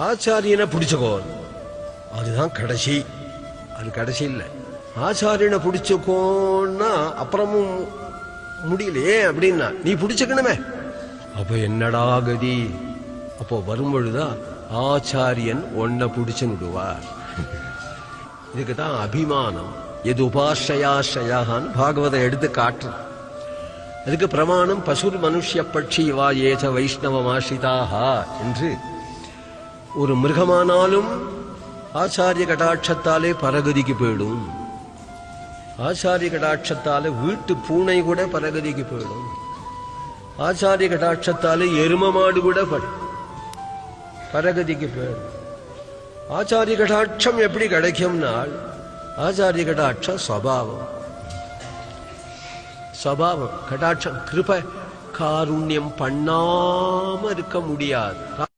ஆச்சாரியனை பிடிச்சுக்கோ, அதுதான் கடைசி. அது கடைசி இல்லை. ஆச்சாரியனை பிடிச்சுக்கோன்னா அப்புறமும் முடியலையே அப்படின்னா நீ பிடிச்சுக்கணுமே. அப்ப என்னடா கதி? அப்போ வரும்பொழுதா ஆச்சாரியன் ஒன்ன பிடிச்சுன்னு விடுவார். இதுக்குதான் அபிமானம். எது உபாசயாசயான்னு பாகவதம் எடுத்து காட்டு. அதுக்கு பிரமாணம் பசுர் மனுஷ்ய பட்சி வா ஏச வைஷ்ணவமாசிதாக என்று. ஒரு மிருகமானாலும் ஆச்சாரிய கடாட்சத்தாலே பரகதிக்கு போயிடும். ஆச்சாரிய கடாட்சத்தாலே வீட்டு பூனை கூட பரகதிக்கு போயிடும். ஆச்சாரிய கடாட்சத்தாலே எரும மாடு கூட பரகதிக்கு போயிடும். ஆச்சாரிய கடாட்சம் எப்படி கிடைக்கும்னால் ஆச்சாரிய கடாட்சம் ஸ்வபாவம். ஸ்வபாவம் கடாட்சம். கிருபை காருண்யம் பண்ணாம இருக்க முடியாது.